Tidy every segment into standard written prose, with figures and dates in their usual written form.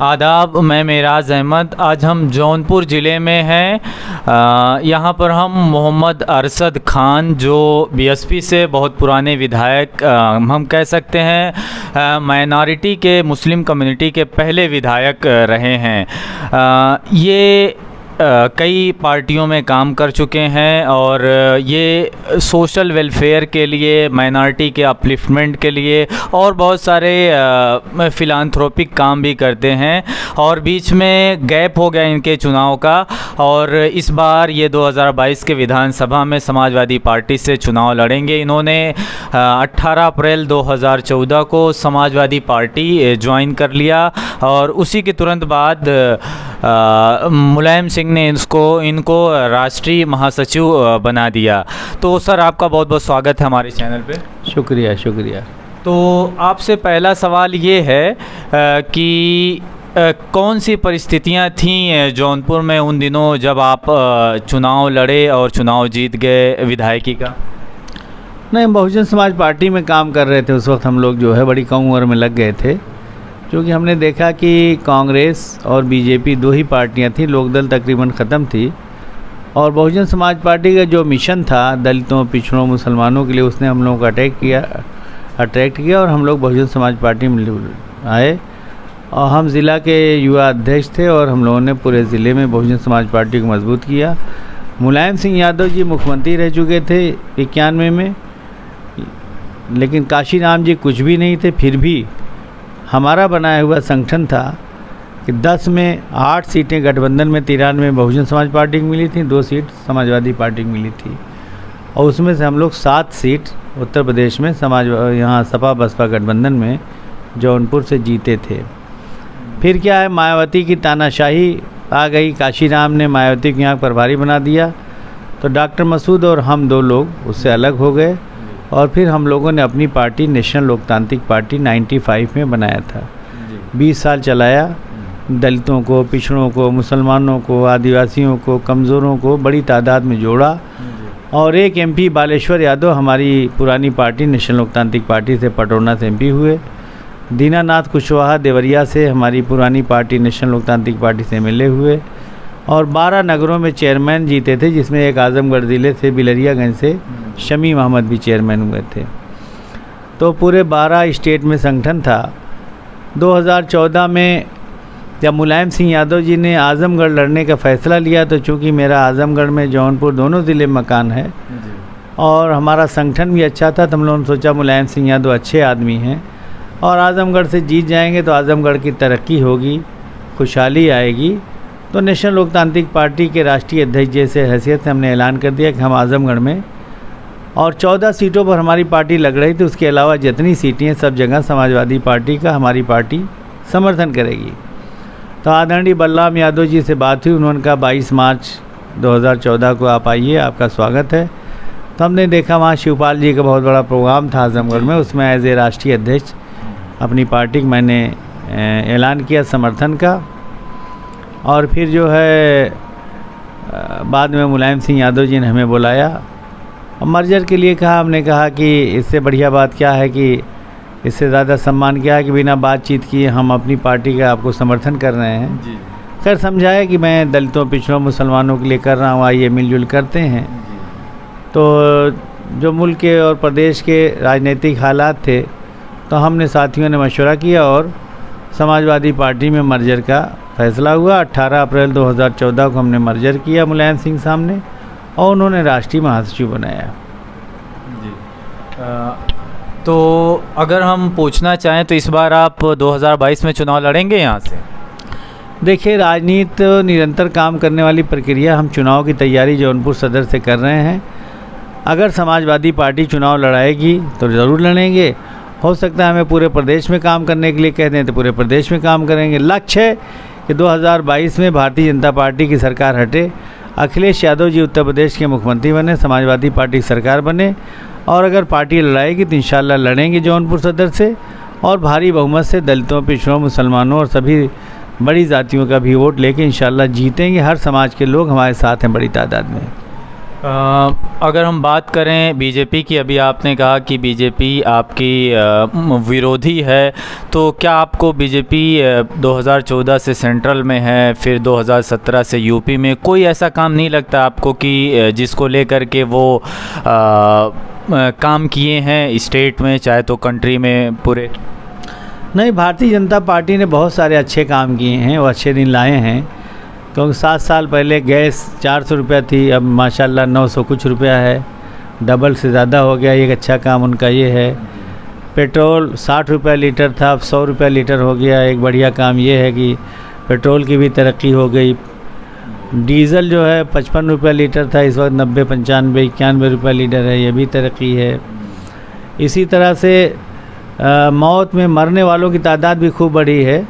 आदाब, मैं मेराज अहमद। आज हम जौनपुर ज़िले में हैं। यहाँ पर हम मोहम्मद अरशद खान, जो बीएसपी से बहुत पुराने विधायक हम कह सकते हैं, माइनॉरिटी के मुस्लिम कम्युनिटी के पहले विधायक रहे हैं। ये कई पार्टियों में काम कर चुके हैं और ये सोशल वेलफेयर के लिए, माइनॉरिटी के अपलिफ्टमेंट के लिए और बहुत सारे फिलांथ्रोपिक काम भी करते हैं। और बीच में गैप हो गया इनके चुनाव का, और इस बार ये 2022 के विधानसभा में समाजवादी पार्टी से चुनाव लड़ेंगे। इन्होंने 18 अप्रैल 2014 को समाजवादी पार्टी ज्वाइन कर लिया और उसी के तुरंत बाद मुलायम सिंह ने इनको राष्ट्रीय महासचिव बना दिया। तो सर, आपका बहुत बहुत स्वागत है हमारे चैनल पे। शुक्रिया शुक्रिया। तो आपसे पहला सवाल ये है कि कौन सी परिस्थितियां थीं जौनपुर में उन दिनों जब आप चुनाव लड़े और चुनाव जीत गए विधायकी का? नहीं, बहुजन समाज पार्टी में काम कर रहे थे उस वक्त। हम लोग जो है बड़ी कम उम्र में लग गए थे, क्योंकि हमने देखा कि कांग्रेस और बीजेपी दो ही पार्टियां थी, लोकदल तकरीबन ख़त्म थी। और बहुजन समाज पार्टी का जो मिशन था दलितों, पिछड़ों, मुसलमानों के लिए, उसने हम लोगों को अट्रैक्ट किया और हम लोग बहुजन समाज पार्टी में आए। और हम ज़िला के युवा अध्यक्ष थे और हम लोगों ने पूरे ज़िले में बहुजन समाज पार्टी को मजबूत किया। मुलायम सिंह यादव जी मुख्यमंत्री रह चुके थे 91 में, लेकिन काशीराम जी कुछ भी नहीं थे। फिर भी हमारा बनाया हुआ संगठन था कि 10 में 8 सीटें गठबंधन में 93 में बहुजन समाज पार्टी को मिली थी, 2 सीट समाजवादी पार्टी को मिली थी। और उसमें से हम लोग 7 सीट उत्तर प्रदेश में यहाँ सपा बसपा गठबंधन में जौनपुर से जीते थे। फिर क्या है, मायावती की तानाशाही आ गई। काशीराम ने मायावती को यहाँ प्रभारी बना दिया, तो डॉक्टर मसूद और हम 2 लोग उससे अलग हो गए। और फिर हम लोगों ने अपनी पार्टी नेशनल लोकतांत्रिक पार्टी 95 में बनाया था। 20 साल चलाया। दलितों को, पिछड़ों को, मुसलमानों को, आदिवासियों को, कमज़ोरों को बड़ी तादाद में जोड़ा। और एक एमपी बालेश्वर यादव हमारी पुरानी पार्टी नेशनल लोकतांत्रिक पार्टी से पटौना से एमपी हुए। दीनानाथ कुशवाहा देवरिया से हमारी पुरानी पार्टी नेशनल लोकतांत्रिक पार्टी से एमएलए हुए। और 12 नगरों में चेयरमैन जीते थे, जिसमें एक आजमगढ़ ज़िले से बिलरियागंज से शमी मोहम्मद भी चेयरमैन हुए थे। तो पूरे 12 स्टेट में संगठन था। 2014 में जब मुलायम सिंह यादव जी ने आजमगढ़ लड़ने का फ़ैसला लिया, तो चूँकि मेरा आजमगढ़ में जौनपुर दोनों ज़िले में मकान है और हमारा संगठन भी अच्छा था, तो हम लोगों ने सोचा मुलायम सिंह यादव अच्छे आदमी हैं और आजमगढ़ से जीत जाएंगे तो आजमगढ़ की तरक्की होगी, खुशहाली आएगी। तो नेशनल लोकतांत्रिक पार्टी के राष्ट्रीय अध्यक्ष जैसे हैसियत से हमने ऐलान कर दिया कि हम आजमगढ़ में, और 14 सीटों पर हमारी पार्टी लग रही थी, उसके अलावा जितनी सीटें हैं सब जगह समाजवादी पार्टी का हमारी पार्टी समर्थन करेगी। तो आदरणीय बलराम यादव जी से बात हुई, उन्होंने कहा 22 मार्च 2014 को आप आइए, आपका स्वागत है। तो हमने देखा वहाँ शिवपाल जी का बहुत बड़ा प्रोग्राम था आजमगढ़ में, उसमें एज ए राष्ट्रीय अध्यक्ष अपनी पार्टी का मैंने ऐलान किया समर्थन का। और फिर जो है बाद में मुलायम सिंह यादव जी ने हमें बुलाया और मर्जर के लिए कहा। हमने कहा कि इससे बढ़िया बात क्या है, कि इससे ज़्यादा सम्मान क्या है कि बिना बातचीत किए हम अपनी पार्टी का आपको समर्थन कर रहे हैं। खैर समझाया कि मैं दलितों, पिछड़ों, मुसलमानों के लिए कर रहा हूँ, आइए मिलजुल करते हैं। तो जो मुल्क के और प्रदेश के राजनीतिक हालात थे, तो हमने साथियों ने मशवरा किया और समाजवादी पार्टी में मर्जर का फैसला हुआ। 18 अप्रैल 2014 को हमने मर्जर किया मुलायम सिंह सामने और उन्होंने राष्ट्रीय महासचिव बनाया। जी। तो अगर हम पूछना चाहें तो इस बार आप 2022 में चुनाव लड़ेंगे यहाँ से? देखिए, राजनीति निरंतर काम करने वाली प्रक्रिया। हम चुनाव की तैयारी जौनपुर सदर से कर रहे हैं। अगर समाजवादी पार्टी चुनाव लड़ाएगी तो ज़रूर लड़ेंगे। हो सकता है हमें पूरे प्रदेश में काम करने के लिए कह दें तो पूरे प्रदेश में काम करेंगे। लक्ष्य है कि 2022 में भारतीय जनता पार्टी की सरकार हटे, अखिलेश यादव जी उत्तर प्रदेश के मुख्यमंत्री बने, समाजवादी पार्टी की सरकार बने। और अगर पार्टी लड़ाएगी तो इंशाल्लाह लड़ेंगे जौनपुर सदर से, और भारी बहुमत से दलितों, पिछड़ों, मुसलमानों और सभी बड़ी जातियों का भी वोट लेके इंशाल्लाह जीतेंगे। हर समाज के लोग हमारे साथ हैं बड़ी तादाद में। अगर हम बात करें बीजेपी की, अभी आपने कहा कि बीजेपी आपकी विरोधी है, तो क्या आपको बीजेपी 2014 से सेंट्रल में है, फिर 2017 से यूपी में, कोई ऐसा काम नहीं लगता आपको कि जिसको लेकर के वो काम किए हैं स्टेट में, चाहे तो कंट्री में पूरे? नहीं, भारतीय जनता पार्टी ने बहुत सारे अच्छे काम किए हैं, वो अच्छे दिन लाए हैं। क्योंकि 7 साल पहले गैस 400 रुपया थी, अब माशाल्लाह 900 कुछ रुपया है, डबल से ज़्यादा हो गया। एक अच्छा काम उनका ये है। पेट्रोल 60 रुपया लीटर था, अब 100 रुपया लीटर हो गया। एक बढ़िया काम ये है कि पेट्रोल की भी तरक्की हो गई। डीज़ल जो है 55 रुपया लीटर था, इस वक्त 90, 95, 91 रुपया लीटर है, ये भी तरक्की है। इसी तरह से मौत में मरने वालों की तादाद भी खूब बढ़ी है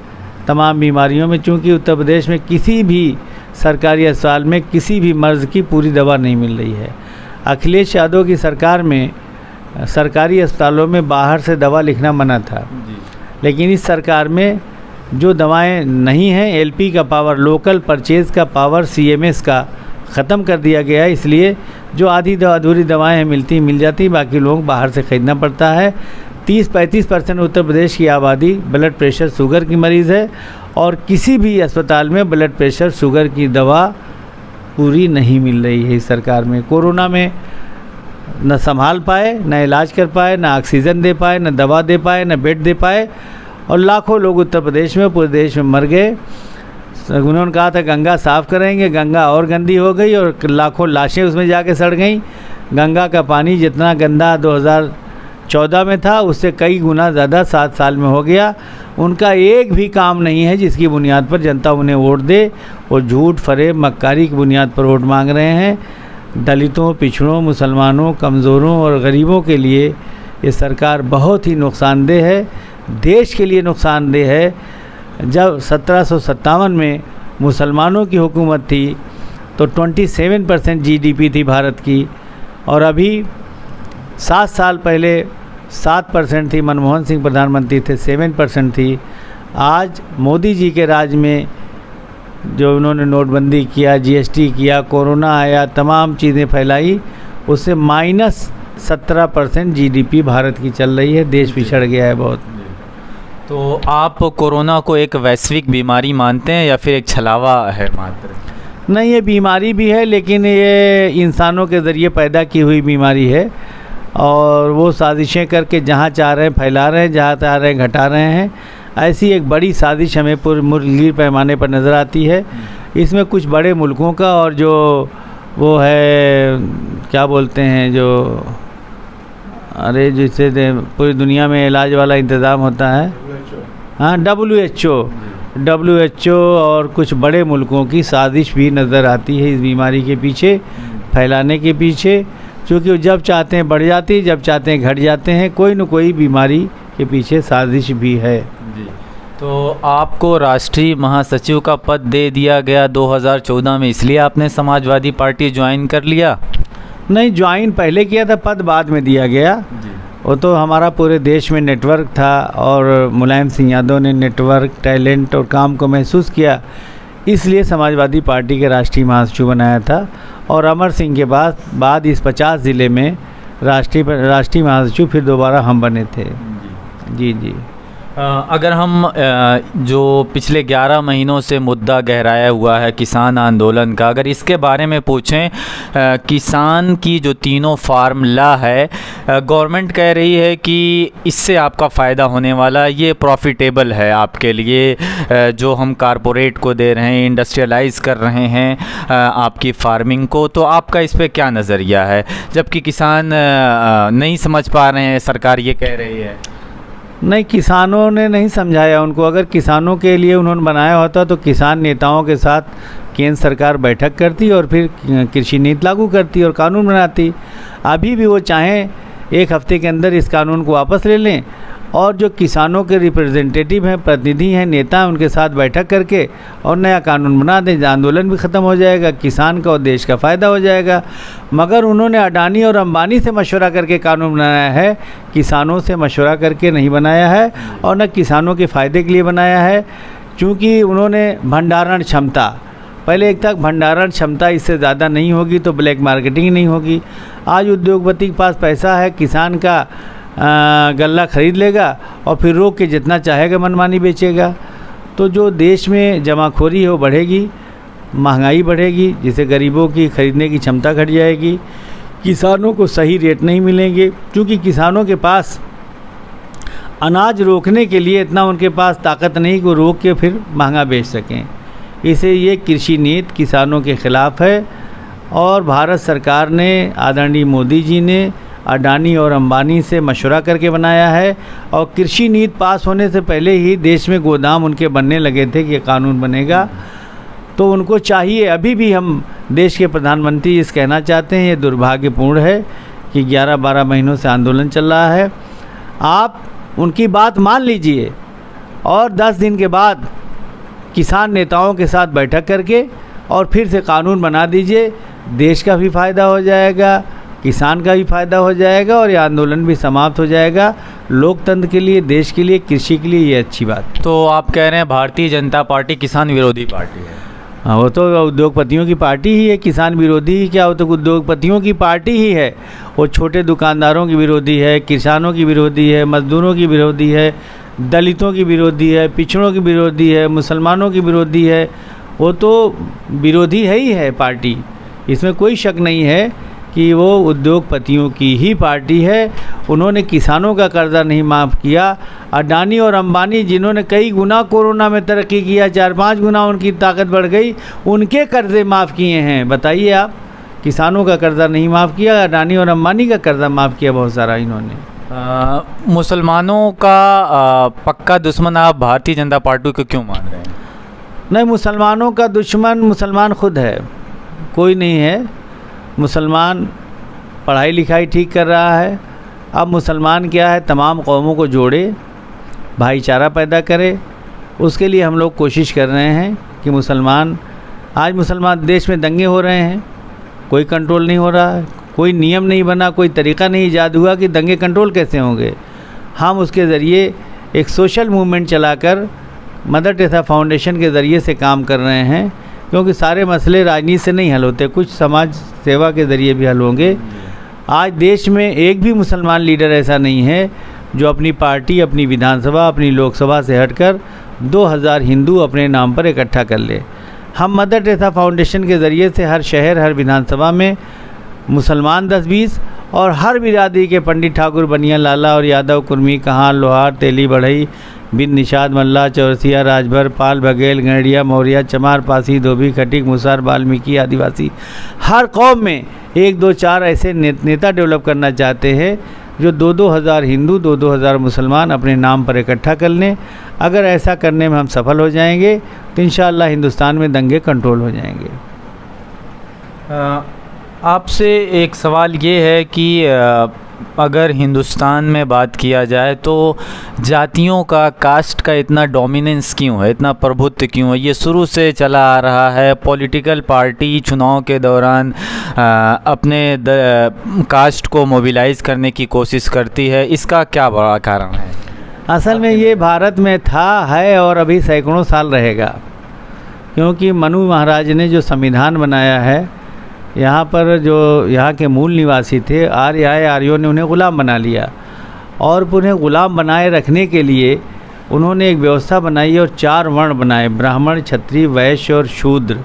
तमाम बीमारियों में, चूँकि उत्तर प्रदेश में किसी भी सरकारी अस्पताल में किसी भी मर्ज़ की पूरी दवा नहीं मिल रही है। अखिलेश यादव की सरकार में सरकारी अस्पतालों में बाहर से दवा लिखना मना था, लेकिन इस सरकार में जो दवाएं नहीं हैं, एलपी का पावर, लोकल परचेज़ का पावर सीएमएस का ख़त्म कर दिया गया है। इसलिए जो आधी अधूरी दवाएँ हैं मिल जाती, बाकी लोग बाहर से ख़रीदना पड़ता है। 30-35% उत्तर प्रदेश की आबादी ब्लड प्रेशर शुगर की मरीज़ है, और किसी भी अस्पताल में ब्लड प्रेशर शुगर की दवा पूरी नहीं मिल रही है इस सरकार में। कोरोना में न संभाल पाए, न इलाज कर पाए, न ऑक्सीजन दे पाए, न दवा दे पाए, न बेड दे पाए, और लाखों लोग उत्तर प्रदेश में, पूरे देश में मर गए। उन्होंने कहा था गंगा साफ़ करेंगे, गंगा और गंदी हो गई और लाखों लाशें उसमें जाके सड़ गईं। गंगा का पानी जितना गंदा 2014 में था, उससे कई गुना ज़्यादा 7 साल में हो गया। उनका एक भी काम नहीं है जिसकी बुनियाद पर जनता उन्हें वोट दे। वो झूठ, फरेब, मक्कारी की बुनियाद पर वोट मांग रहे हैं। दलितों, पिछड़ों, मुसलमानों, कमज़ोरों और गरीबों के लिए ये सरकार बहुत ही नुकसानदेह है, देश के लिए नुकसानदेह है। जब 1757 में मुसलमानों की हुकूमत थी तो 27% जीडीपी थी भारत की, और अभी 7 साल पहले 7% थी। मनमोहन सिंह प्रधानमंत्री थे, 7% थी। आज मोदी जी के राज में जो उन्होंने नोटबंदी किया, जीएसटी किया, कोरोना आया, तमाम चीज़ें फैलाई, उससे -17% जीडीपी भारत की चल रही है। देश पिछड़ गया है बहुत। तो आप कोरोना को एक वैश्विक बीमारी मानते हैं या फिर एक छलावा है मात्र? नहीं, ये बीमारी भी है, लेकिन ये इंसानों के ज़रिए पैदा की हुई बीमारी है, और वो साजिशें करके जहाँ चाह रहे हैं फैला रहे हैं, जहाँ चाह रहे हैं घटा रहे हैं। ऐसी एक बड़ी साजिश हमें पूरे पैमाने पर नज़र आती है। इसमें कुछ बड़े मुल्कों का, और जो वो है क्या बोलते हैं, जो जिससे पूरी दुनिया में इलाज वाला इंतज़ाम होता है, हाँ, WHO और कुछ बड़े मुल्कों की साजिश भी नज़र आती है इस बीमारी के पीछे, फैलाने के पीछे। क्योंकि जब चाहते हैं बढ़ जाती है, जब चाहते हैं घट जाते हैं। कोई न कोई बीमारी के पीछे साजिश भी है। जी। तो आपको राष्ट्रीय महासचिव का पद दे दिया गया 2014 में, इसलिए आपने समाजवादी पार्टी ज्वाइन कर लिया? नहीं, ज्वाइन पहले किया था, पद बाद में दिया गया। वो तो हमारा पूरे देश में नेटवर्क था, और मुलायम सिंह यादव ने नेटवर्क, टैलेंट और काम को महसूस किया, इसलिए समाजवादी पार्टी के राष्ट्रीय महासचिव बनाया था। और अमर सिंह के बाद इस 50 ज़िले में राष्ट्रीय महासचिव फिर दोबारा हम बने थे। जी। अगर हम जो पिछले 11 महीनों से मुद्दा गहराया हुआ है किसान आंदोलन का, अगर इसके बारे में पूछें, किसान की जो तीनों फार्मूला है, गवर्नमेंट कह रही है कि इससे आपका फ़ायदा होने वाला, ये प्रॉफिटेबल है आपके लिए, जो हम कारपोरेट को दे रहे हैं, इंडस्ट्रियलाइज़ कर रहे हैं आपकी फार्मिंग को। तो आपका इस पर क्या नज़रिया है, जबकि किसान नहीं समझ पा रहे हैं, सरकार ये कह रही है? नहीं, किसानों ने नहीं समझाया उनको। अगर किसानों के लिए उन्होंने बनाया होता तो किसान नेताओं के साथ केंद्र सरकार बैठक करती और फिर कृषि नीति लागू करती और कानून बनाती। अभी भी वो चाहें 1 हफ्ते के अंदर इस कानून को वापस ले लें, और जो किसानों के रिप्रेजेंटेटिव हैं, प्रतिनिधि हैं, नेता हैं, उनके साथ बैठक करके और नया कानून बना दें। आंदोलन भी ख़त्म हो जाएगा, किसान का और देश का फ़ायदा हो जाएगा। मगर उन्होंने अडानी और अंबानी से मशवरा करके कानून बनाया है, किसानों से मशवरा करके नहीं बनाया है, और न किसानों के फ़ायदे के लिए बनाया है। चूँकि उन्होंने भंडारण क्षमता, पहले एक तक भंडारण क्षमता इससे ज़्यादा नहीं होगी तो ब्लैक मार्केटिंग नहीं होगी। आज उद्योगपति के पास पैसा है, किसान का गल्ला खरीद लेगा और फिर रोक के जितना चाहेगा मनमानी बेचेगा। तो जो देश में जमाखोरी है वो बढ़ेगी, महंगाई बढ़ेगी, जिससे गरीबों की खरीदने की क्षमता घट जाएगी, किसानों को सही रेट नहीं मिलेंगे, क्योंकि किसानों के पास अनाज रोकने के लिए इतना उनके पास ताकत नहीं कि वो रोक के फिर महंगा बेच सकें। इसे ये कृषि नीति किसानों के ख़िलाफ़ है और भारत सरकार ने, आदरणीय मोदी जी ने अडानी और अंबानी से मशवरा करके बनाया है। और कृषि नीति पास होने से पहले ही देश में गोदाम उनके बनने लगे थे कि ये कानून बनेगा। तो उनको चाहिए, अभी भी हम देश के प्रधानमंत्री इस कहना चाहते हैं, ये दुर्भाग्यपूर्ण है कि 11-12 महीनों से आंदोलन चल रहा है। आप उनकी बात मान लीजिए और 10 दिन के बाद किसान नेताओं के साथ बैठक करके और फिर से कानून बना दीजिए। देश का भी फ़ायदा हो जाएगा, किसान का भी फ़ायदा हो जाएगा और ये आंदोलन भी समाप्त हो जाएगा। लोकतंत्र के लिए, देश के लिए, कृषि के लिए ये अच्छी बात। तो आप कह रहे हैं भारतीय जनता पार्टी किसान विरोधी पार्टी है? हाँ, वो तो उद्योगपतियों की पार्टी ही है। किसान विरोधी ही क्या, वो तो उद्योगपतियों की पार्टी ही है। वो छोटे दुकानदारों की विरोधी है, किसानों की विरोधी है, मजदूरों की विरोधी है, दलितों की विरोधी है, पिछड़ों की विरोधी है, मुसलमानों की विरोधी है। वो तो विरोधी है ही है पार्टी, इसमें कोई शक नहीं है कि वो उद्योगपतियों की ही पार्टी है। उन्होंने किसानों का कर्जा नहीं माफ़ किया। अडानी और अंबानी जिन्होंने कई गुना कोरोना में तरक्की किया, 4-5 गुना उनकी ताकत बढ़ गई, उनके कर्जे माफ़ किए हैं। बताइए आप, किसानों का कर्जा नहीं माफ़ किया, अडानी और अंबानी का कर्जा माफ़ किया बहुत सारा इन्होंने। मुसलमानों का पक्का दुश्मन आप भारतीय जनता पार्टी को क्यों मान रहे हैं? नहीं, मुसलमानों का दुश्मन मुसलमान खुद है, कोई नहीं है। मुसलमान पढ़ाई लिखाई ठीक कर रहा है। अब मुसलमान क्या है, तमाम कौमों को जोड़े, भाईचारा पैदा करे, उसके लिए हम लोग कोशिश कर रहे हैं कि आज मुसलमान देश में दंगे हो रहे हैं, कोई कंट्रोल नहीं हो रहा है, कोई नियम नहीं बना, कोई तरीक़ा नहीं ईजाद हुआ कि दंगे कंट्रोल कैसे होंगे। हम उसके ज़रिए एक सोशल मूवमेंट चलाकर मदर टेरेसा फाउंडेशन के ज़रिए से काम कर रहे हैं, क्योंकि सारे मसले राजनीति से नहीं हल होते, कुछ समाज सेवा के ज़रिए भी हल होंगे। आज देश में एक भी मुसलमान लीडर ऐसा नहीं है जो अपनी पार्टी, अपनी विधानसभा, अपनी लोकसभा से हटकर 2000 हिंदू अपने नाम पर इकट्ठा कर ले। हम मदर टेरेसा फाउंडेशन के ज़रिए से हर शहर, हर विधानसभा में मुसलमान 10-20 और हर बिरादरी के पंडित, ठाकुर, बनिया, लाला और यादव, कुर्मी, कहार, लोहार, तेली, बढ़ई, बिन, निषाद, मल्ला, चौरसिया, राजभर, पाल, बघेल, गणिया, मौर्या, चमार, पासी, धोबी, खटिक, मुसार, वाल्मीकि, आदिवासी, हर कौम में 1-2-4 ऐसे नेता डेवलप करना चाहते हैं जो 2-2 हज़ार हिंदू, 2-2 हज़ार मुसलमान अपने नाम पर इकट्ठा कर लें। अगर ऐसा करने में हम सफल हो जाएंगे तो इंशाअल्लाह हिंदुस्तान में दंगे कंट्रोल हो जाएंगे। आपसे एक सवाल ये है कि अगर हिंदुस्तान में बात किया जाए तो जातियों का, कास्ट का इतना डोमिनेंस क्यों है, इतना प्रभुत्व क्यों है? ये शुरू से चला आ रहा है। पॉलिटिकल पार्टी चुनाव के दौरान अपने कास्ट को मोबिलाइज़ करने की कोशिश करती है, इसका क्या बड़ा कारण है? असल में ये भारत में था, है और अभी सैकड़ों साल रहेगा, क्योंकि मनु महाराज ने जो संविधान बनाया है, यहाँ पर जो यहाँ के मूल निवासी थे आर्य आए, आर्यों ने उन्हें ग़ुलाम बना लिया और उन्हें ग़ुलाम बनाए रखने के लिए उन्होंने एक व्यवस्था बनाई और 4 वर्ण बनाए, ब्राह्मण, क्षत्रिय, वैश्य और शूद्र,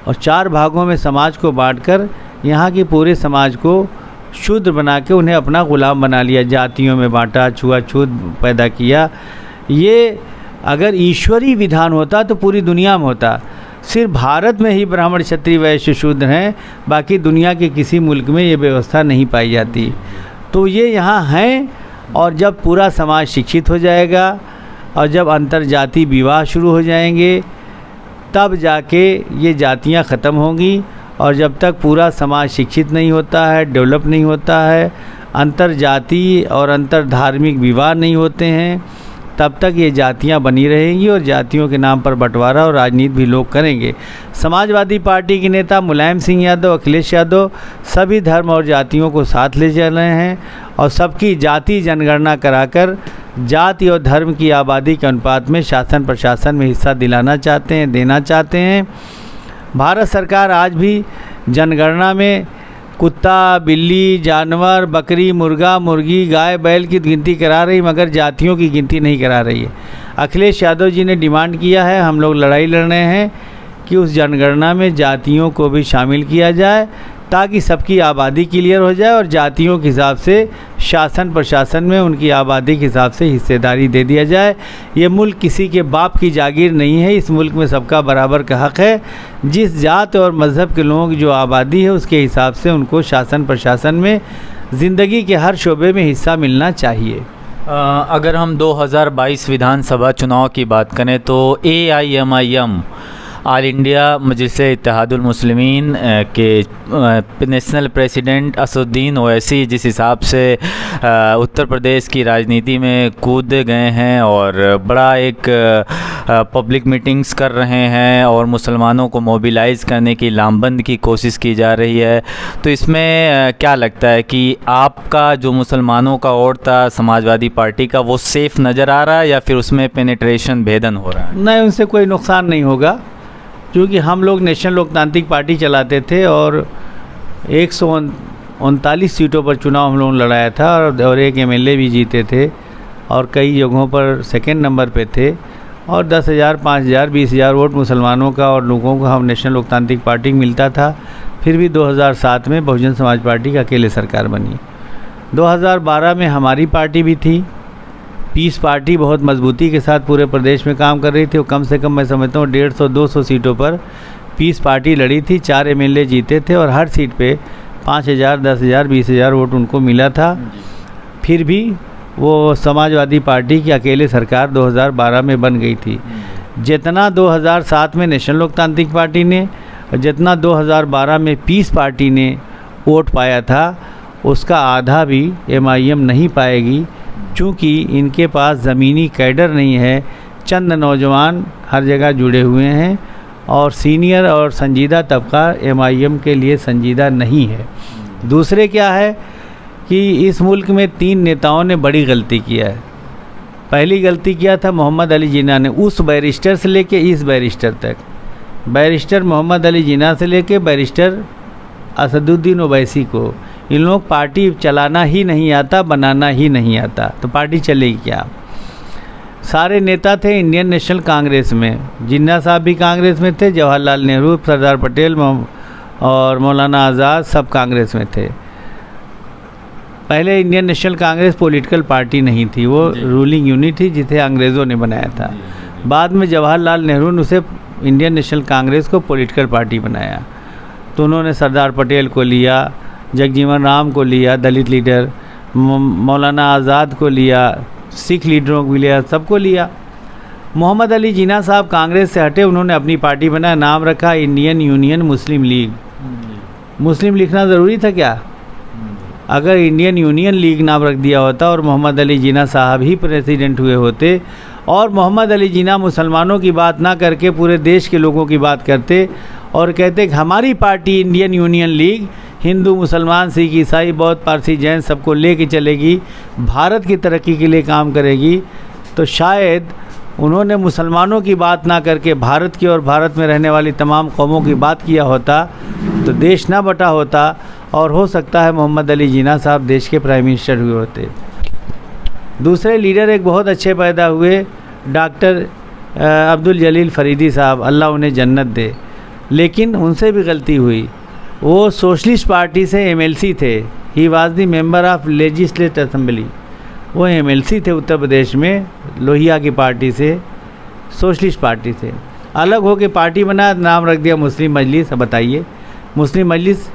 और 4 भागों में समाज को बांटकर यहाँ के पूरे समाज को शूद्र बना के उन्हें अपना ग़ुलाम बना लिया, जातियों में बांटा, छुआछूत पैदा किया। ये अगर ईश्वरीय विधान होता तो पूरी दुनिया में होता। सिर्फ भारत में ही ब्राह्मण, क्षत्रिय, वैश्य, शूद्र हैं, बाकी दुनिया के किसी मुल्क में ये व्यवस्था नहीं पाई जाती। तो ये यहाँ हैं, और जब पूरा समाज शिक्षित हो जाएगा और जब अंतर्जातीय विवाह शुरू हो जाएंगे तब जाके ये जातियाँ ख़त्म होंगी। और जब तक पूरा समाज शिक्षित नहीं होता है, डेवलप नहीं होता है, अंतर्जातीय और अंतर्धार्मिक विवाह नहीं होते हैं, तब तक ये जातियां बनी रहेंगी और जातियों के नाम पर बंटवारा और राजनीति भी लोग करेंगे। समाजवादी पार्टी के नेता मुलायम सिंह यादव, अखिलेश यादव सभी धर्म और जातियों को साथ ले चल रहे हैं और सबकी जाति जनगणना कराकर जाति और धर्म की आबादी के अनुपात में शासन प्रशासन में हिस्सा दिलाना चाहते हैं, देना चाहते हैं। भारत सरकार आज भी जनगणना में कुत्ता, बिल्ली, जानवर, बकरी, मुर्गा, मुर्गी, गाय, बैल की गिनती करा रही, मगर जातियों की गिनती नहीं करा रही है। अखिलेश यादव जी ने डिमांड किया है, हम लोग लड़ाई लड़ रहे हैं कि उस जनगणना में जातियों को भी शामिल किया जाए, ताकि सबकी आबादी क्लियर हो जाए और जातियों के हिसाब से शासन प्रशासन में उनकी आबादी के हिसाब से हिस्सेदारी दे दिया जाए। ये मुल्क किसी के बाप की जागीर नहीं है, इस मुल्क में सबका बराबर का हक़ है। जिस जात और मज़हब के लोगों की जो आबादी है उसके हिसाब से उनको शासन प्रशासन में ज़िंदगी के हर शोबे में हिस्सा मिलना चाहिए। अगर हम 2022 विधानसभा चुनाव की बात करें तो AIMIM ऑल इंडिया मजलिस इत्तेहादुल मुस्लिमीन के नेशनल प्रेसिडेंट असदुद्दीन ओवैसी जिस हिसाब से उत्तर प्रदेश की राजनीति में कूद गए हैं और बड़ा एक पब्लिक मीटिंग्स कर रहे हैं और मुसलमानों को मोबिलाइज़ करने की लामबंद की कोशिश की जा रही है, तो इसमें क्या लगता है कि आपका जो मुसलमानों का वोट था समाजवादी पार्टी का, वो सेफ़ नज़र आ रहा है या फिर उसमें पेनिट्रेशन भेदन हो रहा है? नहीं, उनसे कोई नुकसान नहीं होगा, क्योंकि हम लोग नेशनल लोकतांत्रिक पार्टी चलाते थे और 139 सीटों पर चुनाव हम लोगों ने लड़ाया था और एक MLA भी जीते थे और कई जगहों पर सेकंड नंबर पे थे और 10,000, 5,000, 20,000 वोट मुसलमानों का और लोगों को हम नेशनल लोकतांत्रिक पार्टी मिलता था। फिर भी 2007 में बहुजन समाज पार्टी की अकेले सरकार बनी। 2012 में हमारी पार्टी भी थी, पीस पार्टी बहुत मजबूती के साथ पूरे प्रदेश में काम कर रही थी। वो कम से कम मैं समझता हूँ 150-200 सीटों पर पीस पार्टी लड़ी थी, 4 MLA जीते थे और हर सीट पे 5,000, 10,000, 20,000 वोट उनको मिला था। फिर भी वो समाजवादी पार्टी की अकेले सरकार 2012 में बन गई थी। जितना 2007 में नेशनल लोकतांत्रिक पार्टी ने, जितना 2012 में पीस पार्टी ने वोट पाया था, उसका आधा भी MIM नहीं पाएगी, चूँकि इनके पास ज़मीनी कैडर नहीं है। चंद नौजवान हर जगह जुड़े हुए हैं और सीनियर और संजीदा तबका MIM के लिए संजीदा नहीं है। दूसरे क्या है कि इस मुल्क में 3 नेताओं ने बड़ी गलती किया है। पहली गलती किया था मोहम्मद अली जिन्ना ने, उस बैरिस्टर से लेके इस बैरिस्टर तक, बैरिस्टर मोहम्मद अली जिन्ना से लेके बैरिस्टर असदुद्दीन ओवैसी को, इन लोग पार्टी चलाना ही नहीं आता, बनाना ही नहीं आता, तो पार्टी चलेगी क्या? सारे नेता थे इंडियन नेशनल कांग्रेस में, जिन्ना साहब भी कांग्रेस में थे, जवाहरलाल नेहरू, सरदार पटेल और मौलाना आज़ाद सब कांग्रेस में थे। पहले Indian national Congress political party नहीं थी, वो रूलिंग यूनिट थी जिसे अंग्रेज़ों ने बनाया था। बाद में जवाहरलाल नेहरू ने उसे इंडियन नेशनल कांग्रेस को पॉलिटिकल पार्टी बनाया, तो उन्होंने सरदार पटेल को लिया, जगजीवन राम को लिया दलित लीडर, मौलाना आज़ाद को लिया, सिख लीडरों को लिया, सबको लिया। मोहम्मद अली जिन्ना साहब कांग्रेस से हटे, उन्होंने अपनी पार्टी बनाया, नाम रखा इंडियन यूनियन मुस्लिम लीग। मुस्लिम लिखना ज़रूरी था क्या? अगर इंडियन यूनियन लीग नाम रख दिया होता और मोहम्मद अली जिन्ना साहब ही प्रेसिडेंट हुए होते और मोहम्मद अली जिन्ना मुसलमानों की बात ना करके पूरे देश के लोगों की बात करते और कहते कि हमारी party Indian union league Hindu, मुसलमान, सिख, ईसाई, बौद्ध, पारसी, जैन सबको लेके चलेगी, भारत की तरक्की के लिए काम करेगी, तो शायद उन्होंने मुसलमानों की बात ना करके भारत की और भारत में रहने वाली तमाम कौमों की बात किया होता तो देश ना बटा होता और हो सकता है मोहम्मद अली जिन्ना साहब देश के प्राइम मिनिस्टर हुए होते। दूसरे लीडर एक बहुत अच्छे पैदा हुए, डॉक्टर अब्दुल जलील फरीदी साहब, अल्लाह उन्हें जन्नत दे, लेकिन उनसे भी गलती हुई। वो सोशलिस्ट पार्टी से MLC थे, he was the member of legislative assembly, वो MLC थे उत्तर प्रदेश में, लोहिया की पार्टी से, सोशलिस्ट पार्टी से अलग होकर पार्टी बना, नाम रख दिया मुस्लिम मजलिस। अब बताइए मुस्लिम मजलिस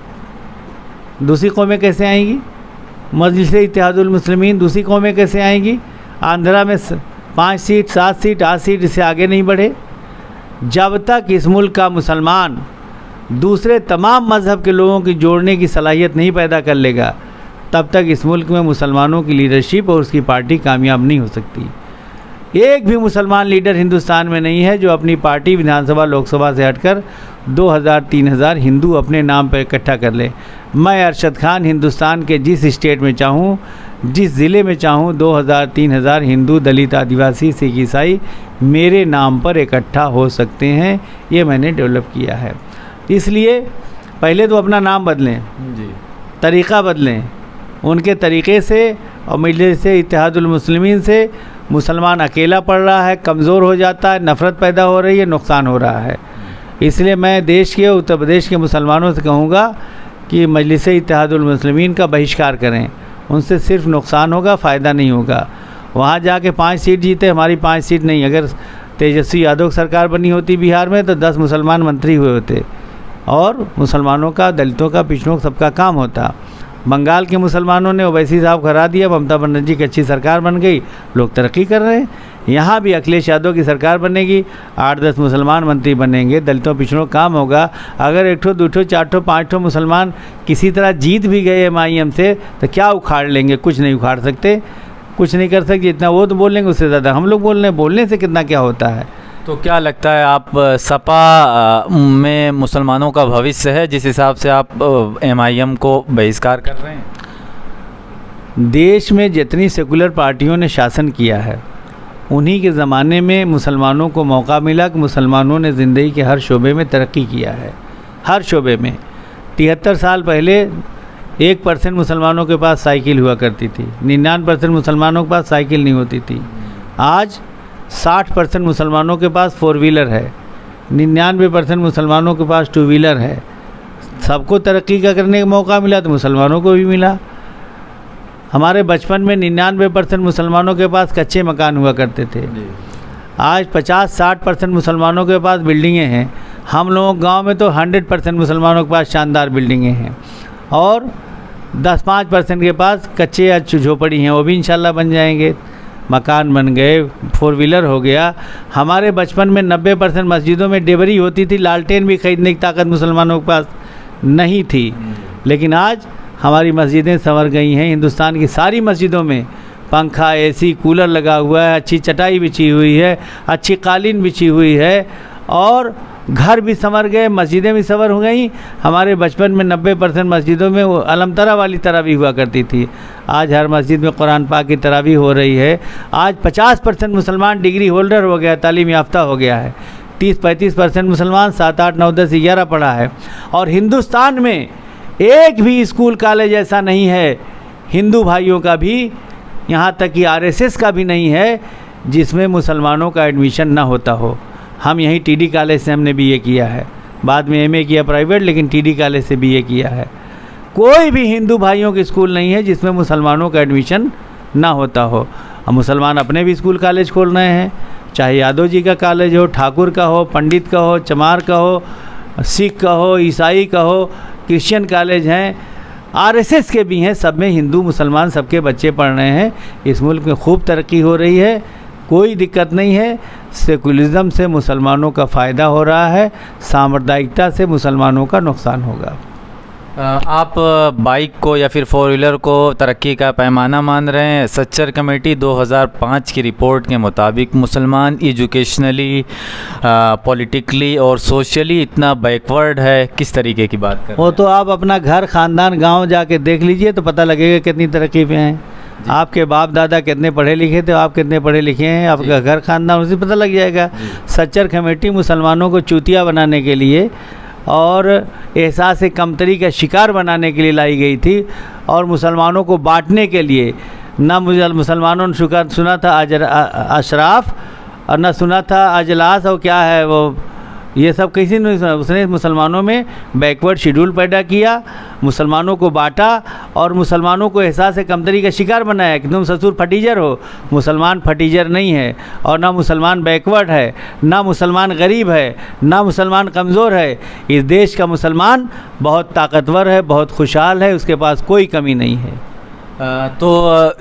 दूसरी कौमें कैसे आएंगी? मजलिस इत्तेहादुल मुस्लिमीन दूसरी कौमें कैसे आएंगी? आंध्रा में 5 सीट, 7 सीट, 8 सीट, इससे आगे नहीं बढ़े। जब तक इस मुल्क का मुसलमान दूसरे तमाम मज़हब के लोगों की जोड़ने की सलाहियत नहीं पैदा कर लेगा, तब तक इस मुल्क में मुसलमानों की लीडरशिप और उसकी पार्टी कामयाब नहीं हो सकती। एक भी मुसलमान लीडर हिंदुस्तान में नहीं है जो अपनी पार्टी विधानसभा लोकसभा से हटकर 2,000-3,000 हिंदू अपने नाम पर इकट्ठा कर ले। मैं अरशद खान हिंदुस्तान के जिस स्टेट में चाहूँ, जिस ज़िले में चाहूँ, 2,000-3,000 हिंदू, दलित, आदिवासी, सिख, ईसाई मेरे नाम पर इकट्ठा हो सकते हैं। ये मैंने डेवलप किया है। इसलिए पहले तो अपना नाम बदलें, जी, तरीक़ा बदलें, उनके तरीक़े से और मजलिस इत्तेहादुल मुस्लिमीन से मुसलमान अकेला पड़ रहा है, कमज़ोर हो जाता है, नफ़रत पैदा हो रही है, नुकसान हो रहा है। इसलिए मैं देश के उत्तर प्रदेश के मुसलमानों से कहूँगा कि मजलिस इत्तेहादुल मुस्लिमीन का बहिष्कार करें, उनसे सिर्फ नुकसान होगा, फ़ायदा नहीं होगा। वहाँ जाके 5 सीट जीते, हमारी 5 सीट नहीं। अगर तेजस्वी यादव की सरकार बनी होती बिहार में तो 10 मुसलमान मंत्री हुए होते और मुसलमानों का, दलितों का, पिछड़ों का सबका काम होता। बंगाल के मुसलमानों ने ओवैसी साहब हरा दिया, ममता बनर्जी की अच्छी सरकार बन गई, लोग तरक्की कर रहे हैं। यहाँ भी अखिलेश यादव की सरकार बनेगी, 8-10 मुसलमान मंत्री बनेंगे, दलितों पिछड़ों काम होगा। अगर 1 ठो 2 ठो 4 ठो 5 ठो मुसलमान किसी तरह जीत भी गए MIM से तो क्या उखाड़ लेंगे? कुछ नहीं उखाड़ सकते, कुछ नहीं कर सकते। जितना वो तो बोल लेंगे उससे ज़्यादा हम लोग बोलने से कितना क्या होता है। तो क्या लगता है आप सपा में मुसलमानों का भविष्य है जिस हिसाब से आप MIM को बहिष्कार कर रहे हैं? देश में जितनी सेकुलर पार्टियों ने शासन किया है उन्हीं के ज़माने में मुसलमानों को मौका मिला कि मुसलमानों ने ज़िंदगी के हर शोबे में तरक्की किया है, हर शोबे में। 73 साल पहले 1% मुसलमानों के पास साइकिल हुआ करती थी, 99% मुसलमानों के पास साइकिल नहीं होती थी। आज 60% मुसलमानों के पास 4 व्हीलर है, 99% मुसलमानों के पास 2 व्हीलर है। सबको तरक्की का करने का मौका मिला तो मुसलमानों को भी मिला। हमारे बचपन में 99% मुसलमानों के पास कच्चे मकान हुआ करते थे, आज 50-60% मुसलमानों के पास बिल्डिंगें हैं। हम लोगों के गाँव में तो 100% मुसलमानों के पास शानदार बिल्डिंगें हैं और 10-5% के पास कच्चे या झोपड़ी हैं, वो भी इंशाल्लाह बन जाएंगे। मकान बन गए, 4 व्हीलर हो गया। हमारे बचपन में 90% मस्जिदों में डेबरी होती थी, लालटेन भी खरीदने की ताकत मुसलमानों के पास नहीं थी। लेकिन आज हमारी मस्जिदें संवर गई हैं। हिंदुस्तान की सारी मस्जिदों में पंखा, AC, कूलर लगा हुआ है, अच्छी चटाई बिछी हुई है, अच्छी कालीन बिछी हुई है और घर भी संवर गए, मस्जिदें भी संवर हो गई। हमारे बचपन में 90% मस्जिदों में वो अलमतरा वाली तरावी हुआ करती थी, आज हर मस्जिद में कुरान पाक की तरावी हो रही है। आज 50% मुसलमान डिग्री होल्डर हो गया, तालीम याफ्ता हो गया है। 30-35% मुसलमान 7, 8, 9, 10, 11 पढ़ा है। और हिंदुस्तान में एक भी स्कूल कॉलेज ऐसा नहीं है, हिंदू भाइयों का भी, यहाँ तक कि RSS का भी नहीं है, जिसमें मुसलमानों का एडमिशन ना होता हो। हम यहीं TD कॉलेज से हमने BA किया है, बाद में MA किया प्राइवेट, लेकिन TD कॉलेज से BA किया है। कोई भी हिंदू भाइयों के स्कूल नहीं है जिसमें मुसलमानों का एडमिशन ना होता हो। अब मुसलमान अपने भी स्कूल कॉलेज खोल रहे हैं, चाहे यादव जी का कॉलेज हो, ठाकुर का हो, पंडित का हो, चमार का हो, सिख का हो, ईसाई का हो, क्रिश्चियन कॉलेज हैं, RSS के भी हैं। सब में हिंदू मुसलमान सबके बच्चे पढ़ रहे हैं। इस मुल्क में खूब तरक्की हो रही है, कोई दिक्कत नहीं है। सेकुलरिज्म से मुसलमानों का फ़ायदा हो रहा है, सांप्रदायिकता से मुसलमानों का नुकसान होगा। आप बाइक को या फिर 4 व्हीलर को तरक्की का पैमाना मान रहे हैं? सच्चर कमेटी 2005 की रिपोर्ट के मुताबिक मुसलमान एजुकेशनली, पॉलिटिकली और सोशली इतना बैकवर्ड है। किस तरीके की बात कर रहे हैं? वो तो आप अपना घर, ख़ानदान, गांव जाके देख लीजिए तो पता लगेगा कितनी तरक्की पे हैं। आपके बाप दादा कितने पढ़े लिखे थे, आप कितने पढ़े लिखे हैं, आपका घर, ख़ानदान, उसे पता लग जाएगा। सच्चर कमेटी मुसलमानों को चूतिया बनाने के लिए और एहसास कमतरी का शिकार बनाने के लिए लाई गई थी और मुसलमानों को बांटने के लिए। ना मुसलमानों ने सुना था अशराफ और ना सुना था अजलास, और क्या है वो, ये सब किसी ने सुना। उसने मुसलमानों में बैकवर्ड शेड्यूल पैदा किया, मुसलमानों को बांटा और मुसलमानों को एहसास कमतरी का शिकार बनाया कि तुम ससुर फटीजर हो। मुसलमान फटीजर नहीं है और ना मुसलमान बैकवर्ड है, ना मुसलमान गरीब है, ना मुसलमान कमज़ोर है। इस देश का मुसलमान बहुत ताकतवर है, बहुत खुशहाल है, उसके पास कोई कमी नहीं है। तो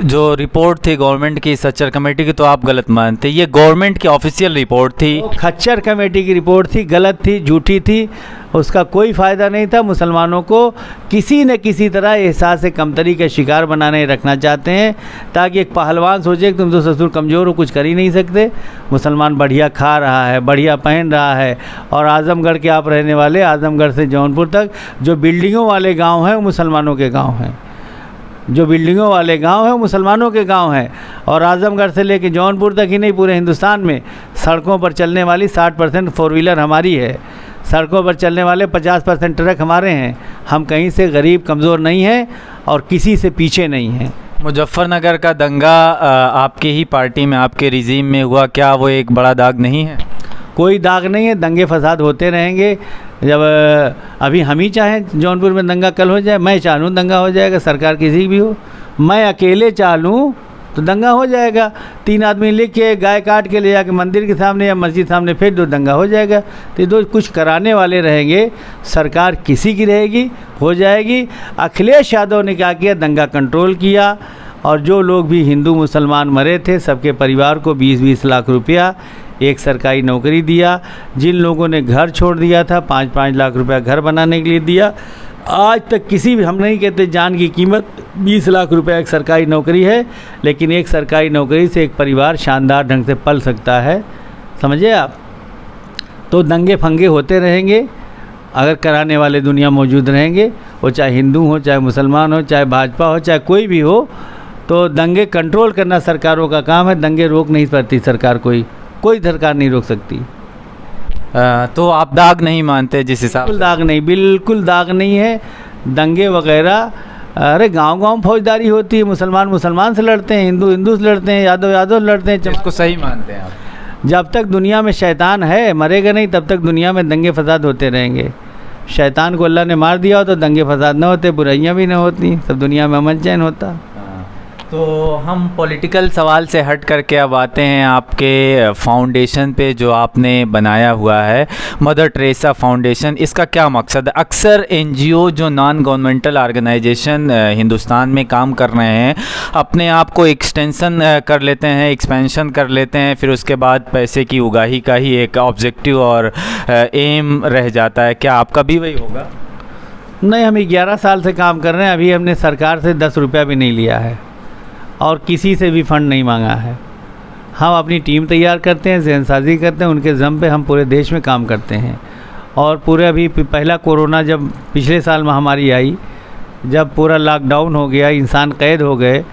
जो रिपोर्ट थी गवर्नमेंट की, सच्चर कमेटी की, तो आप गलत मानते? ये गवर्नमेंट की ऑफिशियल रिपोर्ट थी। खच्चर कमेटी की रिपोर्ट थी, गलत थी, झूठी थी, उसका कोई फ़ायदा नहीं था। मुसलमानों को किसी न किसी तरह एहसास कमतरी का शिकार बनाने रखना चाहते हैं ताकि एक पहलवान सोचे कि तुम तो ससुर कमज़ोर हो, कुछ कर ही नहीं सकते। मुसलमान बढ़िया खा रहा है, बढ़िया पहन रहा है। और आज़मगढ़ के आप रहने वाले, आज़मगढ़ से जौनपुर तक जो बिल्डिंगों वाले गाँव हैं वो मुसलमानों के गाँव हैं, जो बिल्डिंगों वाले गांव हैं वो मुसलमानों के गांव हैं। और आज़मगढ़ से लेकर जौनपुर तक ही नहीं, पूरे हिंदुस्तान में सड़कों पर चलने वाली 60% 4 व्हीलर हमारी है, सड़कों पर चलने वाले 50% ट्रक हमारे हैं। हम कहीं से गरीब कमज़ोर नहीं हैं और किसी से पीछे नहीं हैं। मुजफ्फरनगर का दंगा आपकी ही पार्टी में, आपके रिजीम में हुआ, क्या वो एक बड़ा दाग नहीं है? कोई दाग नहीं है, दंगे फसाद होते रहेंगे। जब अभी हम ही चाहें जौनपुर में दंगा कल हो जाए, मैं चाहूँ दंगा हो जाएगा, सरकार किसी की भी हो। मैं अकेले चाहूँ तो दंगा हो जाएगा। 3 आदमी लिख के गाय काट के ले जाके मंदिर के सामने या मस्जिद सामने फेंक दो, दंगा हो जाएगा। तो दो कुछ कराने वाले रहेंगे, सरकार किसी की रहेगी, हो जाएगी। अखिलेश यादव ने क्या किया, दंगा कंट्रोल किया। और जो लोग भी हिंदू मुसलमान मरे थे, सबके परिवार को 20-20 लाख रुपया एक सरकारी नौकरी दिया। जिन लोगों ने घर छोड़ दिया था, 5-5 लाख रुपया घर बनाने के लिए दिया। आज तक किसी भी, हम नहीं कहते जान की कीमत 20 लाख रुपया एक सरकारी नौकरी है, लेकिन एक सरकारी नौकरी से एक परिवार शानदार ढंग से पल सकता है, समझे आप। तो दंगे फंगे होते रहेंगे अगर कराने वाले दुनिया मौजूद रहेंगे, वो चाहे हिंदू हो, चाहे मुसलमान हो, चाहे भाजपा हो, चाहे कोई भी हो। तो दंगे कंट्रोल करना सरकारों का काम है। दंगे रोक नहीं पाती सरकार, कोई सरकार नहीं रोक सकती। तो आप दाग नहीं मानते जिस हिसाब से? बिल्कुल दाग नहीं, बिल्कुल दाग नहीं है। दंगे वगैरह, अरे गांव-गांव फौजदारी होती है। मुसलमान से लड़ते हैं, हिंदू से लड़ते हैं, यादव से लड़ते हैं। इसको सही मानते हैं आप? जब तक दुनिया में शैतान है, मरेगा नहीं, तब तक दुनिया में दंगे फसाद होते रहेंगे। शैतान को अल्लाह ने मार दिया हो तो दंगे फसाद न होते, बुराइयां भी न होती, सब दुनिया में अमन चैन होता। तो हम पॉलिटिकल सवाल से हट करके अब आते हैं आपके फाउंडेशन पे जो आपने बनाया हुआ है, मदर टेरेसा फाउंडेशन। इसका क्या मकसद है? अक्सर एनजीओ जो नॉन गवर्नमेंटल ऑर्गेनाइजेशन हिंदुस्तान में काम कर रहे हैं, अपने आप को एक्सटेंशन कर लेते हैं, एक्सपेंशन कर लेते हैं, फिर उसके बाद पैसे की उगाही का ही एक ऑब्जेक्टिव और एम रह जाता है। क्या आपका भी वही होगा? नहीं, हम 11 साल से काम कर रहे हैं। अभी हमने सरकार से 10 रुपया भी नहीं लिया है और किसी से भी फंड नहीं मांगा है। हम अपनी टीम तैयार करते हैं, ज़हनसाजी करते हैं, उनके ज़म पे हम पूरे देश में काम करते हैं। और पूरे अभी पहला कोरोना जब पिछले साल महामारी आई, जब पूरा लॉकडाउन हो गया, इंसान कैद हो गए,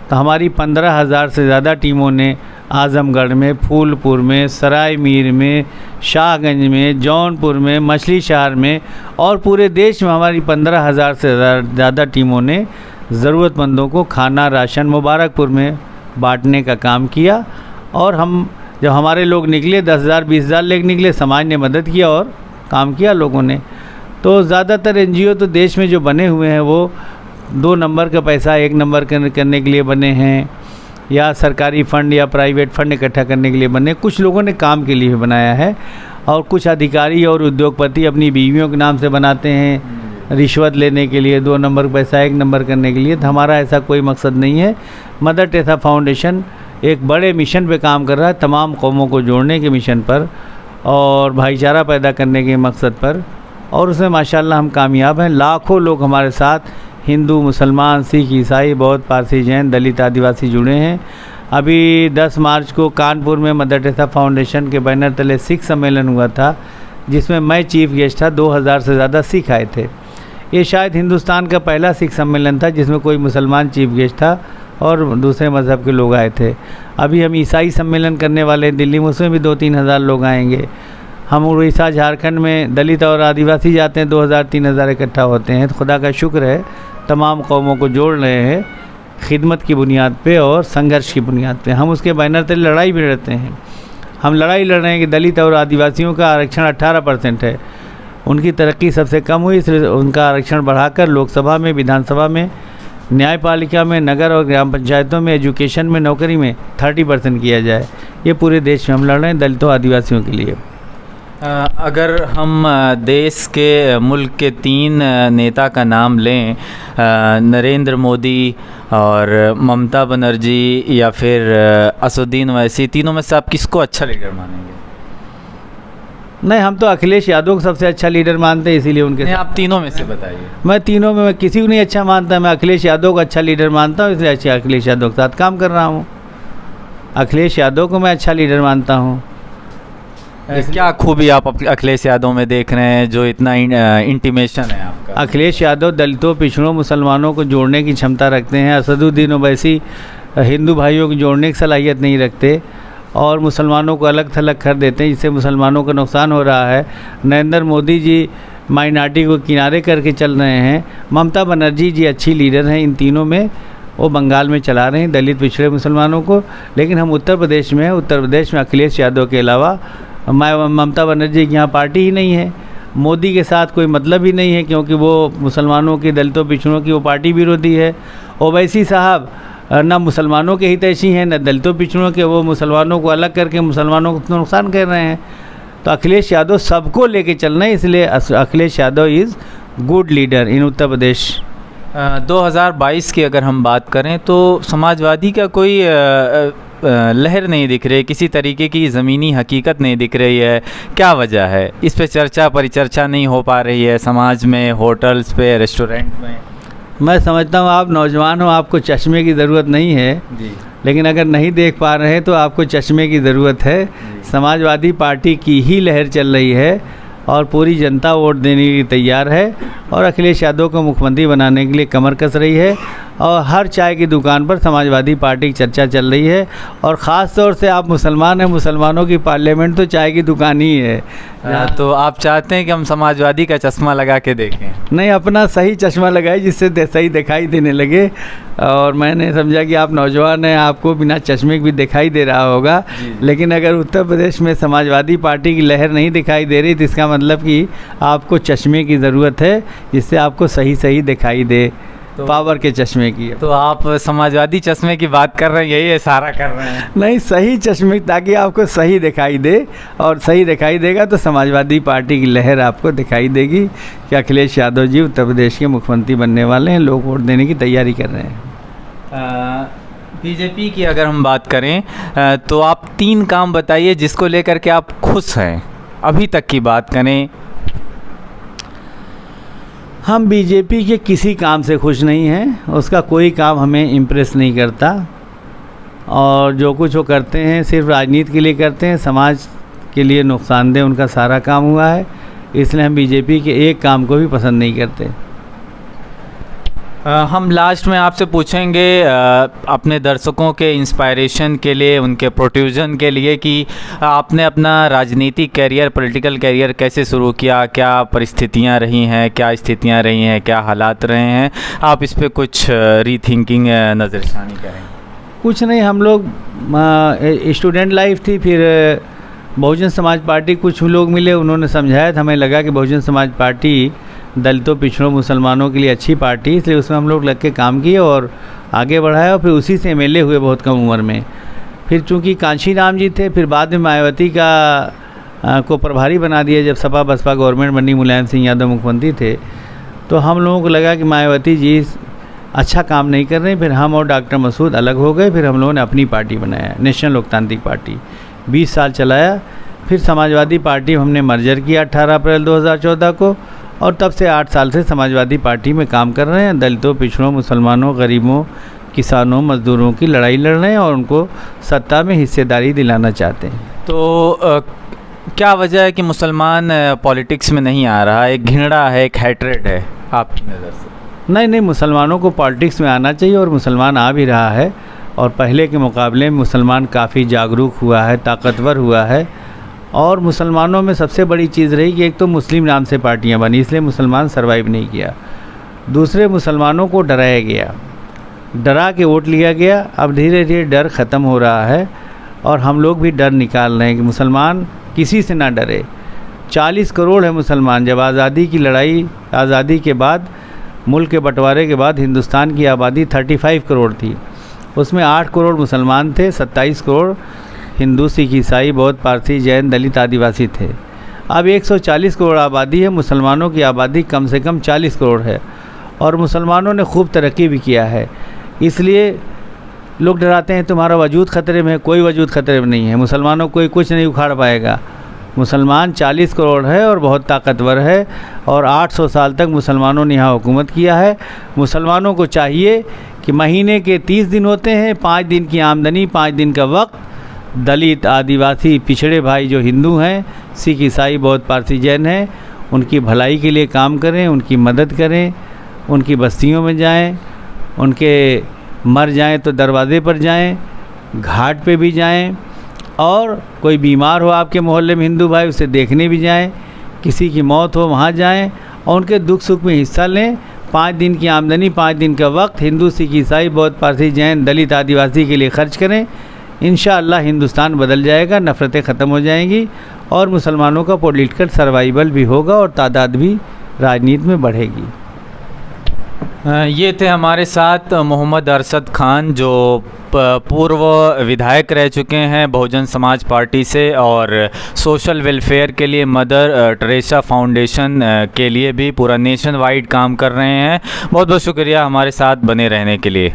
तो हमारी 15,000 से ज़्यादा टीमों ने आज़मगढ़ में, फूलपुर में, सराय मीर में, शाहगंज में, जौनपुर में, मछली शहर में और पूरे देश में हमारी 15,000 से ज़्यादा टीमों ने ज़रूरतमंदों को खाना, राशन मुबारकपुर में बांटने का काम किया। और हम जब हमारे लोग निकले 10,000 20,000 लेके निकले, समाज ने मदद किया और काम किया लोगों ने। तो ज़्यादातर एनजीओ तो देश में जो बने हुए हैं वो 2 नंबर का पैसा 1 नंबर करने के लिए बने हैं, या सरकारी फ़ंड या प्राइवेट फ़ंड इकट्ठा करने के लिए बने। कुछ लोगों ने काम के लिए बनाया है और कुछ अधिकारी और उद्योगपति अपनी बीवियों के नाम से बनाते हैं, रिश्वत लेने के लिए, 2 नंबर पैसा 1 नंबर करने के लिए। तो हमारा ऐसा कोई मकसद नहीं है। मदर टेरेसा फाउंडेशन एक बड़े मिशन पे काम कर रहा है, तमाम कौमों को जोड़ने के मिशन पर और भाईचारा पैदा करने के मकसद पर, और उसमें माशाल्लाह हम कामयाब हैं। लाखों लोग हमारे साथ, हिंदू, मुसलमान, सिख, ईसाई, बौद्ध, पारसी, जैन, दलित, आदिवासी जुड़े हैं। अभी 10 मार्च को कानपुर में मदर टेरेसा फाउंडेशन के बैनर तले सिख सम्मेलन हुआ था, जिसमें मैं चीफ गेस्ट था। 2000 से ज़्यादा सिख आए थे। ये शायद हिंदुस्तान का पहला सिख सम्मेलन था जिसमें कोई मुसलमान चीफ गेस्ट था और दूसरे मज़हब के लोग आए थे। अभी हम ईसाई सम्मेलन करने वाले हैं दिल्ली में, उसमें भी 2-3 हज़ार लोग आएंगे। हम उड़ीसा, झारखंड में दलित और आदिवासी जाते हैं, 2,000-3,000 इकट्ठा होते हैं। तो खुदा का शुक्र है, तमाम कौमों को जोड़ रहे हैं खिदमत की बुनियाद पे और संघर्ष की बुनियाद पे। हम उसके बैनर तले लड़ाई भी लड़ते हैं। हम लड़ाई लड़ रहे हैं कि दलित और आदिवासियों का आरक्षण 18% है, उनकी तरक्की सबसे कम हुई, इसलिए उनका आरक्षण बढ़ाकर लोकसभा में, विधानसभा में, न्यायपालिका में, नगर और ग्राम पंचायतों में, एजुकेशन में, नौकरी में 30% किया जाए। ये पूरे देश में हम लड़ रहे हैं दलितों आदिवासियों के लिए। अगर हम देश के, मुल्क के 3 नेता का नाम लें, नरेंद्र मोदी और ममता बनर्जी या फिर असदुद्दीन ओवैसी, तीनों में से आप किसको अच्छा लीडर मानेंगे? नहीं, हम तो अखिलेश यादव को सबसे अच्छा लीडर मानते हैं, इसीलिए उनके। आप तीनों में से बताइए। मैं तीनों में, मैं किसी को नहीं अच्छा मानता। मैं अखिलेश यादव को अच्छा लीडर मानता हूँ, इसलिए अच्छा अखिलेश यादव के साथ काम कर रहा हूँ। अखिलेश यादव को मैं अच्छा लीडर मानता हूँ। क्या खूबी आप अखिलेश यादव में देख रहे हैं जो इतना इंटीमेशन है आपका? अखिलेश यादव दलितों, पिछड़ों, मुसलमानों को जोड़ने की क्षमता रखते हैं। असदुद्दीन ओवैसी हिंदू भाइयों को जोड़ने की सलाहियत नहीं रखते। और मुसलमानों को अलग थलग कर देते हैं, जिससे मुसलमानों का नुकसान हो रहा है। नरेंद्र मोदी जी माइनॉरिटी को किनारे करके चल रहे हैं। ममता बनर्जी जी अच्छी लीडर हैं, इन तीनों में वो बंगाल में चला रहे हैं दलित पिछड़े मुसलमानों को। लेकिन हम उत्तर प्रदेश में हैं, उत्तर प्रदेश में अखिलेश यादव के अलावा ममता बनर्जी की यहाँ पार्टी ही नहीं है। मोदी के साथ कोई मतलब ही नहीं है, क्योंकि वो मुसलमानों की, दलितों पिछड़ों की वो पार्टी विरोधी है। ओवैसी साहब न मुसलमानों के हितैषी हैं न दलितों पिछड़ों के, वो मुसलमानों को अलग करके मुसलमानों को नुकसान कर रहे हैं। तो अखिलेश यादव सबको लेके चल रहे हैं, इसलिए Akhilesh Yadav is good leader in Uttar Pradesh. 2022 की अगर हम बात करें तो समाजवादी का कोई लहर नहीं दिख रही, किसी तरीके की ज़मीनी हकीकत नहीं दिख रही है। क्या वजह है? इस पे चर्चा परिचर्चा नहीं हो पा रही है समाज में, होटल्स पे, रेस्टोरेंट में। मैं समझता हूँ आप नौजवान हो, आपको चश्मे की ज़रूरत नहीं है जी। लेकिन अगर नहीं देख पा रहे हैं तो आपको चश्मे की ज़रूरत है। समाजवादी पार्टी की ही लहर चल रही है और पूरी जनता वोट देने के लिए तैयार है और अखिलेश यादव को मुख्यमंत्री बनाने के लिए कमर कस रही है। और हर चाय की दुकान पर समाजवादी पार्टी की चर्चा चल रही है। और ख़ास तौर से आप मुसलमान हैं, मुसलमानों की पार्लियामेंट तो चाय की दुकान ही है। तो आप चाहते हैं कि हम समाजवादी का चश्मा लगा के देखें? नहीं, अपना सही चश्मा लगाए जिससे सही दिखाई देने लगे। और मैंने समझा कि आप नौजवान हैं, आपको बिना चश्मे के भी दिखाई दे रहा होगा। लेकिन अगर उत्तर प्रदेश में समाजवादी पार्टी की लहर नहीं दिखाई दे रही तो इसका मतलब कि आपको चश्मे की ज़रूरत है, जिससे आपको सही दिखाई दे, तो पावर के चश्मे की। तो आप समाजवादी चश्मे की बात कर रहे हैं, यही इशारा कर रहे हैं? नहीं, सही चश्मे, ताकि आपको सही दिखाई दे, और सही दिखाई देगा तो समाजवादी पार्टी की लहर आपको दिखाई देगी कि अखिलेश यादव जी उत्तर प्रदेश के मुख्यमंत्री बनने वाले हैं, लोग वोट देने की तैयारी कर रहे हैं। बीजेपी की अगर हम बात करें तो आप 3 काम बताइए जिसको लेकर के आप खुश हैं, अभी तक की बात करें। हम बीजेपी के किसी काम से खुश नहीं हैं, उसका कोई काम हमें इम्प्रेस नहीं करता। और जो कुछ वो करते हैं सिर्फ राजनीति के लिए करते हैं, समाज के लिए नुकसानदेह उनका सारा काम हुआ है। इसलिए हम बीजेपी के एक काम को भी पसंद नहीं करते। हम लास्ट में आपसे पूछेंगे अपने दर्शकों के इंस्पायरेशन के लिए, उनके प्रोट्यूजन के लिए, कि आपने अपना राजनीतिक कैरियर, पॉलिटिकल कैरियर कैसे शुरू किया, क्या परिस्थितियां रही हैं, क्या स्थितियां रही हैं, क्या हालात रहे हैं, आप इस पे कुछ रीथिंकिंग नज़रसानी करें। कुछ नहीं, हम लोग स्टूडेंट लाइफ थी, फिर बहुजन समाज पार्टी कुछ लोग मिले, उन्होंने समझाया था, हमें लगा कि बहुजन समाज पार्टी दलितों पिछड़ों मुसलमानों के लिए अच्छी पार्टी, इसलिए उसमें हम लोग लग के काम किए और आगे बढ़ाया। और फिर उसी से एमएलए हुए बहुत कम उम्र में। फिर चूंकि कांशी राम जी थे, फिर बाद में मायावती को प्रभारी बना दिया जब सपा बसपा गवर्नमेंट बनी, मुलायम सिंह यादव मुख्यमंत्री थे। तो हम लोगों को लगा कि मायावती जी अच्छा काम नहीं कर रहे। फिर हम और डॉक्टर मसूद अलग हो गए। फिर हम लोगों ने अपनी पार्टी बनाया, नेशनल लोकतांत्रिक पार्टी, 20 साल चलाया। फिर समाजवादी पार्टी हमने मर्जर किया 18 अप्रैल 2014 को, और तब से 8 साल से समाजवादी पार्टी में काम कर रहे हैं। दलितों पिछड़ों मुसलमानों गरीबों किसानों मज़दूरों की लड़ाई लड़ रहे हैं और उनको सत्ता में हिस्सेदारी दिलाना चाहते हैं। तो क्या वजह है कि मुसलमान पॉलिटिक्स में नहीं आ रहा? एक घृणा है, एक हैट्रेड है आपकी नज़र से? नहीं, मुसलमानों को पॉलिटिक्स में आना चाहिए और मुसलमान आ भी रहा है। और पहले के मुकाबले में मुसलमान काफ़ी जागरूक हुआ है, ताकतवर हुआ है। और मुसलमानों में सबसे बड़ी चीज़ रही कि एक तो मुस्लिम नाम से पार्टियां बनी, इसलिए मुसलमान सर्वाइव नहीं किया। दूसरे, मुसलमानों को डराया गया, डरा के वोट लिया गया। अब धीरे धीरे डर ख़त्म हो रहा है और हम लोग भी डर निकाल रहे हैं कि मुसलमान किसी से ना डरे। 40 करोड़ है मुसलमान। जब आज़ादी की लड़ाई, आज़ादी के बाद, मुल्क के बंटवारे के बाद हिंदुस्तान की आबादी 35 करोड़ थी, उसमें 8 करोड़ मुसलमान थे, 27 करोड़ हिंदू सिख ईसाई बौद्ध पारसी जैन दलित आदिवासी थे। अब 140 करोड़ आबादी है, मुसलमानों की आबादी कम से कम 40 करोड़ है। और मुसलमानों ने खूब तरक्की भी किया है, इसलिए लोग डराते हैं तुम्हारा वजूद ख़तरे में है। कोई वजूद ख़तरे में नहीं है, मुसलमानों कोई कुछ नहीं उखाड़ पाएगा। मुसलमान 40 करोड़ है और बहुत ताकतवर है, और 800 साल तक मुसलमानों ने यहाँ हुकूमत किया है। मुसलमानों को चाहिए कि महीने के 30 दिन होते हैं, 5 दिन की आमदनी, 5 दिन का वक्त, दलित आदिवासी पिछड़े भाई जो हिंदू हैं, सिख ईसाई बौद्ध पारसी जैन हैं, उनकी भलाई के लिए काम करें, उनकी मदद करें, उनकी बस्तियों में जाएं, उनके मर जाएं तो दरवाज़े पर जाएं, घाट पे भी जाएं, और कोई बीमार हो आपके मोहल्ले में हिंदू भाई, उसे देखने भी जाएं, किसी की मौत हो वहाँ जाएं और उनके दुख सुख में हिस्सा लें। 5 दिन की आमदनी, 5 दिन का वक्त हिंदू, सिख, ईसाई, बौद्ध, पारसी, जैन, दलित, आदिवासी के लिए खर्च करें। इंशाअल्लाह हिंदुस्तान बदल जाएगा, नफ़रतें ख़त्म हो जाएंगी और मुसलमानों का पॉलिटिकल सर्वाइवल भी होगा और तादाद भी राजनीति में बढ़ेगी। ये थे हमारे साथ मोहम्मद अरशद खान, जो पूर्व विधायक रह चुके हैं बहुजन समाज पार्टी से और सोशल वेलफेयर के लिए मदर टेरेसा फाउंडेशन के लिए भी पूरा नेशन वाइड काम कर रहे हैं। बहुत बहुत शुक्रिया हमारे साथ बने रहने के लिए।